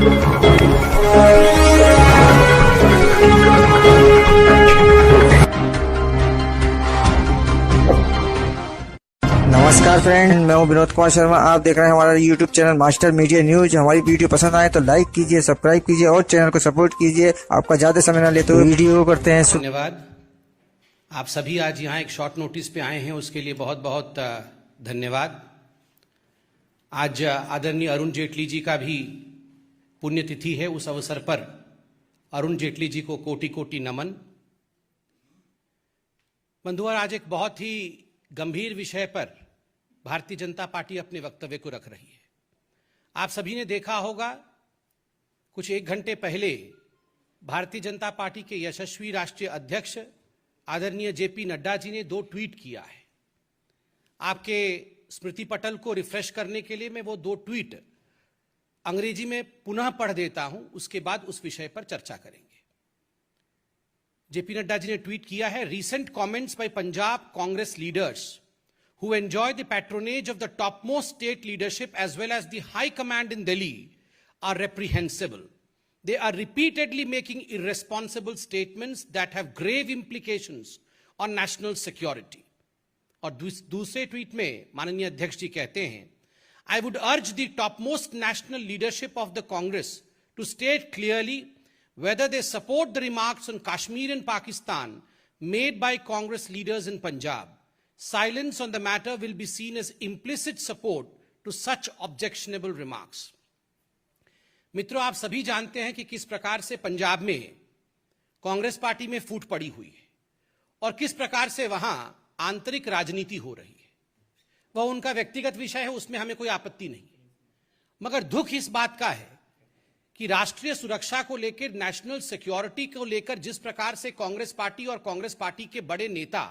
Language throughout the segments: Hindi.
नमस्कार फ्रेंड, मैं हूं विनोद कुमार शर्मा। आप देख रहे हैं हमारा YouTube channel master media news. हमारी वीडियो पसंद आए तो लाइक कीजिए, सब्सक्राइब कीजिए और चैनल को सपोर्ट कीजिए। आपका ज्यादा समय न लेते हुए वीडियो करते हैं। धन्यवाद। आप सभी आज यहाँ एक शॉर्ट नोटिस पे आए हैं, उसके लिए बहुत बहुत धन्यवाद। आज आदरणीय अरुण जेटली जी का भी पुण्यतिथि है। उस अवसर पर अरुण जेटली जी को कोटि कोटि नमन। बंधुओं, आज एक बहुत ही गंभीर विषय पर भारतीय जनता पार्टी अपने वक्तव्य को रख रही है। आप सभी ने देखा होगा, कुछ एक घंटे पहले भारतीय जनता पार्टी के यशस्वी राष्ट्रीय अध्यक्ष आदरणीय जेपी नड्डा जी ने 2 ट्वीट किया है। आपके स्मृति पटल को रिफ्रेश करने के लिए मैं वो 2 ट्वीट अंग्रेजी में पुनः पढ़ देता हूं, उसके बाद उस विषय पर चर्चा करेंगे। जेपी नड्डा जी ने ट्वीट किया है, recent comments by Punjab Congress leaders who enjoy the patronage of the topmost state leadership as well as the high command in Delhi are reprehensible. They are repeatedly making irresponsible statements that have grave implications on national security. और दूसरे ट्वीट में माननीय अध्यक्ष जी कहते हैं, I would urge the topmost national leadership of the Congress to state clearly whether they support the remarks on Kashmir and Pakistan made by Congress leaders in Punjab. Silence on the matter will be seen as implicit support to such objectionable remarks. मित्रों, आप सभी जानते हैं कि किस प्रकार से पंजाब में कांग्रेस पार्टी में फूट पड़ी हुई है और किस प्रकार से वहां आंतरिक राजनीति हो रही है। वह उनका व्यक्तिगत विषय है, उसमें हमें कोई आपत्ति नहीं है। मगर दुख इस बात का है कि राष्ट्रीय सुरक्षा को लेकर, नेशनल सिक्योरिटी को लेकर जिस प्रकार से कांग्रेस पार्टी और कांग्रेस पार्टी के बड़े नेता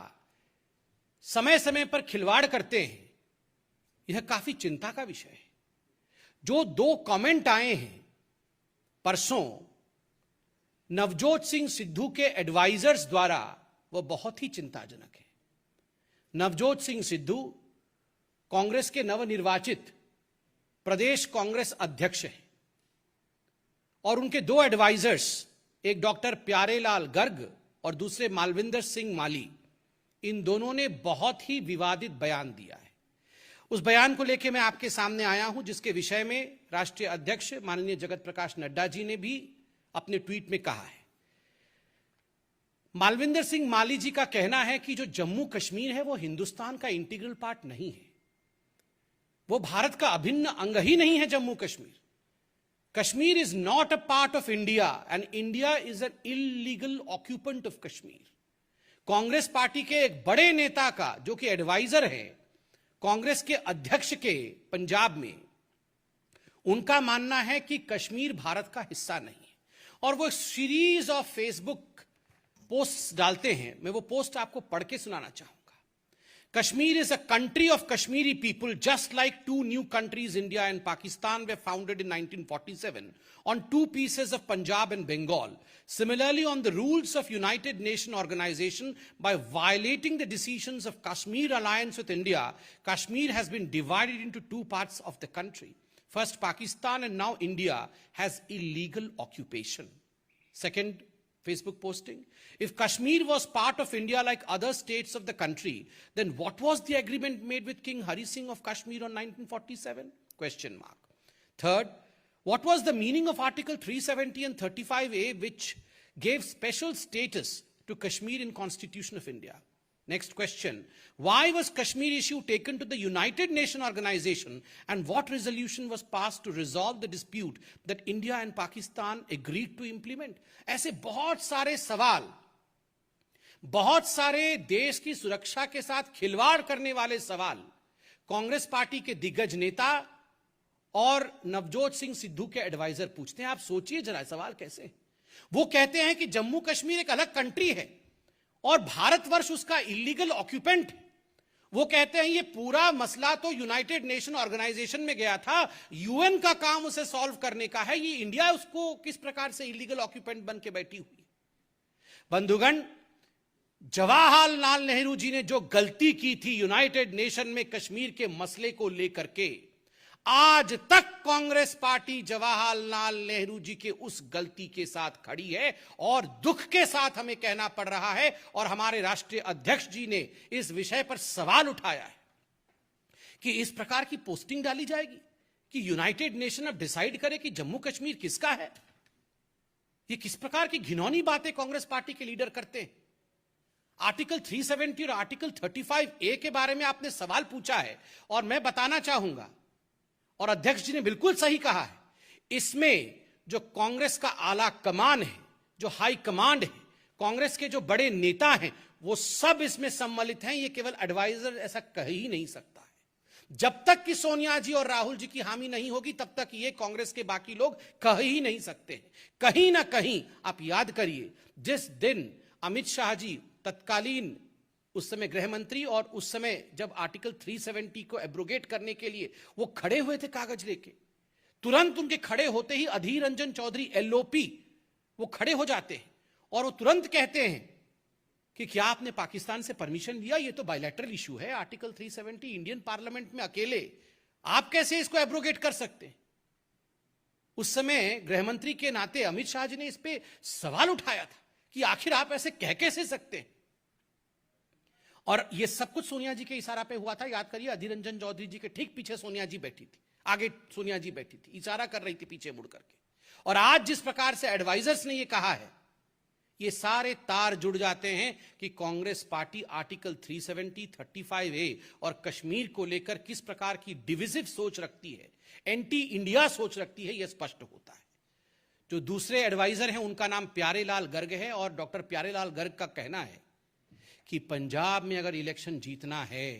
समय समय पर खिलवाड़ करते हैं, यह काफी चिंता का विषय है। जो 2 कमेंट आए हैं परसों नवजोत सिंह सिद्धू के एडवाइजर्स द्वारा, वह बहुत ही चिंताजनक है। नवजोत सिंह सिद्धू कांग्रेस के नवनिर्वाचित प्रदेश कांग्रेस अध्यक्ष हैं और उनके 2 एडवाइजर्स, एक डॉक्टर प्यारेलाल गर्ग और दूसरे मालविंदर सिंह माली, इन दोनों ने बहुत ही विवादित बयान दिया है। उस बयान को लेकर मैं आपके सामने आया हूं, जिसके विषय में राष्ट्रीय अध्यक्ष माननीय जगत प्रकाश नड्डा जी ने भी अपने ट्वीट में कहा है। मालविंदर सिंह माली जी का कहना है कि जो जम्मू कश्मीर है वो हिंदुस्तान का इंटीग्रल पार्ट नहीं है, वो भारत का अभिन्न अंग ही नहीं है। Jammu Kashmir, Kashmir is not a part of India and India is an illegal occupant of Kashmir. Congress party के एक बड़े नेता का, जो कि एडवाइजर है कांग्रेस के अध्यक्ष के पंजाब में, उनका मानना है कि कश्मीर भारत का हिस्सा नहीं है। और वो सीरीज ऑफ फेसबुक पोस्ट डालते हैं, मैं वो पोस्ट आपको पढ़ के सुनाना चाहूंगा। Kashmir is a country of Kashmiri people, just like 2 new countries, India and Pakistan, were founded in 1947 on 2 pieces of Punjab and Bengal. Similarly, on the rules of United Nations Organization, by violating the decisions of Kashmir alliance with India, Kashmir has been divided into 2 parts of the country. First Pakistan and now India has illegal occupation. Second Facebook posting, if Kashmir was part of India like other states of the country, then what was the agreement made with King Hari Singh of Kashmir on 1947? Question mark. Third, what was the meaning of Article 370 and 35A, which gave special status to Kashmir in Constitution of India? Next question, why was Kashmir issue taken to the United Nations Organization and what resolution was passed to resolve the dispute that India and Pakistan agreed to implement? ऐसे बहुत सारे सवाल, बहुत सारे देश की सुरक्षा के साथ खिलवाड़ करने वाले सवाल कांग्रेस पार्टी के दिग्गज नेता और नवजोत सिंह सिद्धू के एडवाइजर पूछते हैं। आप सोचिए जरा सवाल कैसे। वो कहते हैं कि जम्मू कश्मीर एक अलग कंट्री है और भारतवर्ष उसका इलीगल ऑक्यूपेंट। वो कहते हैं ये पूरा मसला तो यूनाइटेड नेशन ऑर्गेनाइजेशन में गया था, यूएन का काम उसे सॉल्व करने का है, ये इंडिया उसको किस प्रकार से इलीगल ऑक्यूपेंट बन के बैठी हुई। बंधुगण, जवाहरलाल नेहरू जी ने जो गलती की थी यूनाइटेड नेशन में कश्मीर के मसले को लेकर के, आज तक कांग्रेस पार्टी जवाहरलाल नेहरू जी के उस गलती के साथ खड़ी है और दुख के साथ हमें कहना पड़ रहा है, और हमारे राष्ट्रीय अध्यक्ष जी ने इस विषय पर सवाल उठाया है कि इस प्रकार की पोस्टिंग डाली जाएगी कि यूनाइटेड नेशन अब डिसाइड करे कि जम्मू कश्मीर किसका है। ये किस प्रकार की घिनौनी बातें कांग्रेस पार्टी के लीडर करते हैं। आर्टिकल 370 और आर्टिकल 35A के बारे में आपने सवाल पूछा है, और मैं बताना चाहूंगा, और अध्यक्ष जी ने बिल्कुल सही कहा है, इसमें जो कांग्रेस का आला कमान है, जो हाई कमांड है, कांग्रेस के जो बड़े नेता हैं, वो सब इसमें सम्मिलित हैं। ये केवल एडवाइजर ऐसा कह ही नहीं सकता है। जब तक कि सोनिया जी और राहुल जी की हामी नहीं होगी, तब तक ये कांग्रेस के बाकी लोग कह ही नहीं सकते हैं। कहीं ना कहीं आप याद करिए, जिस दिन अमित शाह जी तत्कालीन उस समय गृह मंत्री, और उस समय जब आर्टिकल 370 को एब्रोगेट करने के लिए वो खड़े हुए थे कागज लेके, तुरंत उनके खड़े होते ही अधीर रंजन चौधरी LOP वो खड़े हो जाते हैं और वो तुरंत कहते हैं कि क्या आपने पाकिस्तान से परमिशन लिया, ये तो बायलैटरल इशू है, आर्टिकल 370 इंडियन पार्लियामेंट में अकेले आप कैसे इसको एब्रोगेट कर सकते हैं। उस समय गृह मंत्री के नाते अमित शाह जी ने इस पे सवाल उठाया था कि आखिर आप ऐसे कह कैसे सकते हैं। और ये सब कुछ सोनिया जी के इशारा पे हुआ था। याद करिए, अधीर रंजन चौधरी जी के ठीक पीछे सोनिया जी बैठी थी, आगे सोनिया जी बैठी थी, इशारा कर रही थी पीछे मुड़ करके। और आज जिस प्रकार से एडवाइजर्स ने ये कहा है, ये सारे तार जुड़ जाते हैं कि कांग्रेस पार्टी आर्टिकल 370, 35A और कश्मीर को लेकर किस प्रकार की डिविजिव सोच रखती है, एंटी इंडिया सोच रखती है, यह स्पष्ट होता है। जो दूसरे एडवाइजर हैं उनका नाम प्यारेलाल गर्ग है, और डॉक्टर प्यारेलाल गर्ग का कहना है कि पंजाब में अगर इलेक्शन जीतना है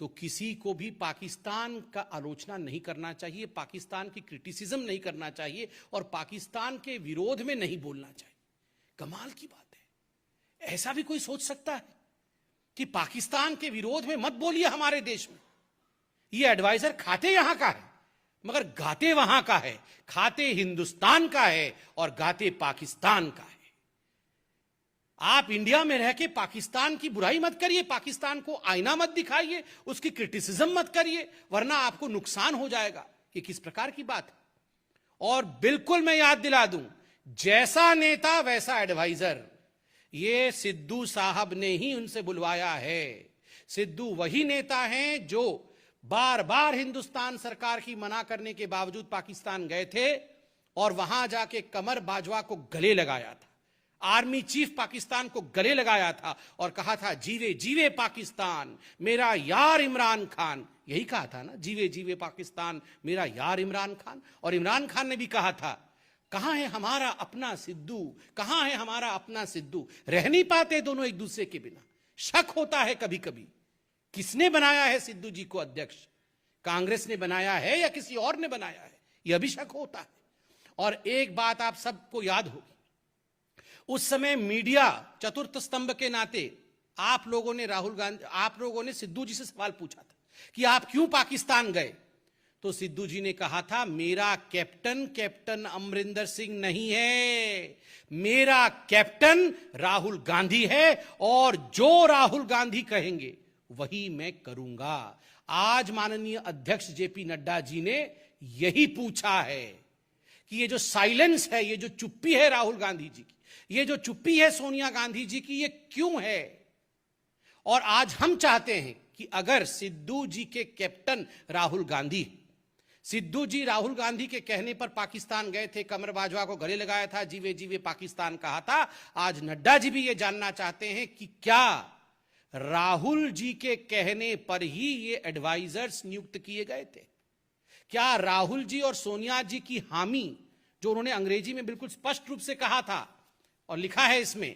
तो किसी को भी पाकिस्तान का आलोचना नहीं करना चाहिए, पाकिस्तान की क्रिटिसिज्म नहीं करना चाहिए, और पाकिस्तान के विरोध में नहीं बोलना चाहिए। कमाल की बात है, ऐसा भी कोई सोच सकता है कि पाकिस्तान के विरोध में मत बोलिए हमारे देश में। ये एडवाइजर खाते यहां का है मगर गाते वहां का है, खाते हिंदुस्तान का है और गाते पाकिस्तान का है। आप इंडिया में रह के पाकिस्तान की बुराई मत करिए, पाकिस्तान को आईना मत दिखाइए, उसकी क्रिटिसिज्म मत करिए, वरना आपको नुकसान हो जाएगा। ये किस प्रकार की बात है। और बिल्कुल मैं याद दिला दूं, जैसा नेता वैसा एडवाइजर, ये सिद्धू साहब ने ही उनसे बुलवाया है। सिद्धू वही नेता हैं जो बार बार हिंदुस्तान सरकार की मना करने के बावजूद पाकिस्तान गए थे और वहां जाके कमर बाजवा को गले लगाया था, आर्मी चीफ पाकिस्तान को गले लगाया था और कहा था जीवे जीवे पाकिस्तान मेरा यार इमरान खान। यही कहा था ना, जीवे जीवे पाकिस्तान मेरा यार इमरान खान। और इमरान खान ने भी कहा था, कहां है हमारा अपना सिद्धू, कहां है हमारा अपना सिद्धू। रह नहीं पाते दोनों एक दूसरे के बिना। शक होता है कभी कभी, किसने बनाया है सिद्धू जी को अध्यक्ष, कांग्रेस ने बनाया है या किसी और ने बनाया है, यह भी शक होता है। और एक बात आप सबको याद होगी, उस समय मीडिया चतुर्थ स्तंभ के नाते आप लोगों ने सिद्धू जी से सवाल पूछा था कि आप क्यों पाकिस्तान गए, तो सिद्धू जी ने कहा था मेरा कैप्टन अमरिंदर सिंह नहीं है, मेरा कैप्टन राहुल गांधी है और जो राहुल गांधी कहेंगे वही मैं करूंगा। आज माननीय अध्यक्ष जेपी नड्डा जी ने यही पूछा है कि ये जो साइलेंस है, ये जो चुप्पी है राहुल गांधी जी की, ये जो चुप्पी है सोनिया गांधी जी की, ये क्यों है। और आज हम चाहते हैं कि अगर सिद्धू जी के कैप्टन राहुल गांधी, सिद्धू जी राहुल गांधी के कहने पर पाकिस्तान गए थे, कमर बाजवा को गले लगाया था, जीवे जीवे पाकिस्तान कहा था, आज नड्डा जी भी ये जानना चाहते हैं कि क्या राहुल जी के कहने पर ही ये एडवाइजर्स नियुक्त किए गए थे। क्या राहुल जी और सोनिया जी की हामी, जो उन्होंने अंग्रेजी में बिल्कुल स्पष्ट रूप से कहा था और लिखा है इसमें,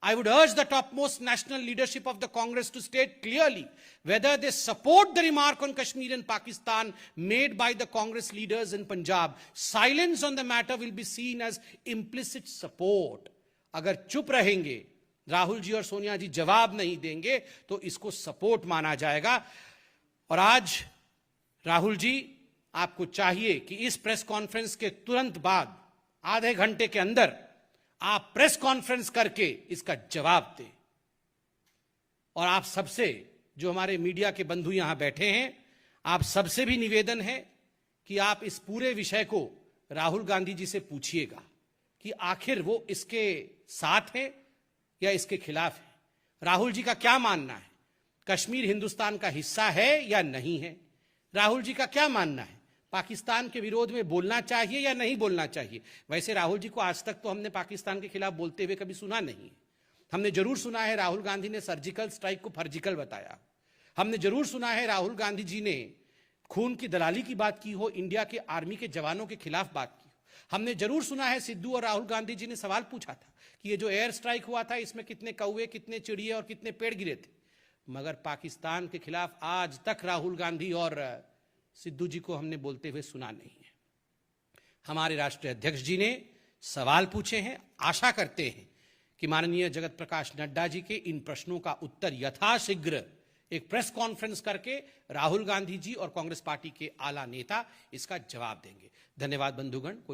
I would urge the topmost national leadership of the Congress to state clearly whether they support the remark on Kashmir and Pakistan made by the Congress leaders in Punjab. Silence on the matter will be seen as implicit support. अगर चुप रहेंगे राहुल जी और सोनिया जी, जवाब नहीं देंगे, तो इसको सपोर्ट माना जाएगा। और आज राहुल जी, आपको चाहिए कि इस प्रेस कॉन्फ्रेंस के तुरंत बाद आधे घंटे के अंदर आप प्रेस कॉन्फ्रेंस करके इसका जवाब दें। और आप सबसे, जो हमारे मीडिया के बंधु यहां बैठे हैं, आप सबसे भी निवेदन है कि आप इस पूरे विषय को राहुल गांधी जी से पूछिएगा कि आखिर वो इसके साथ है या इसके खिलाफ है। राहुल जी का क्या मानना है, कश्मीर हिंदुस्तान का हिस्सा है या नहीं है? राहुल जी का क्या मानना है, पाकिस्तान के विरोध में बोलना चाहिए या नहीं बोलना चाहिए? वैसे राहुल जी को आज तक तो हमने पाकिस्तान के खिलाफ बोलते हुए कभी सुना नहीं है। हमने जरूर सुना है राहुल गांधी ने सर्जिकल स्ट्राइक को फर्जिकल बताया। हमने जरूर सुना है राहुल गांधी जी ने खून की दलाली की बात की हो, इंडिया के आर्मी के जवानों के खिलाफ बात की हो। हमने जरूर सुना है सिद्धू और राहुल गांधी जी ने सवाल पूछा था कि ये जो एयर स्ट्राइक हुआ था इसमें कितने कौवे, कितने चिड़िए और कितने पेड़ गिरे थे। मगर पाकिस्तान के खिलाफ आज तक राहुल गांधी और सिद्धू जी को हमने बोलते हुए सुना नहीं है। हमारे राष्ट्रीय अध्यक्ष जी ने सवाल पूछे हैं। आशा करते हैं कि माननीय जगत प्रकाश नड्डा जी के इन प्रश्नों का उत्तर यथाशीघ्र एक प्रेस कॉन्फ्रेंस करके राहुल गांधी जी और कांग्रेस पार्टी के आला नेता इसका जवाब देंगे। धन्यवाद बंधुगण।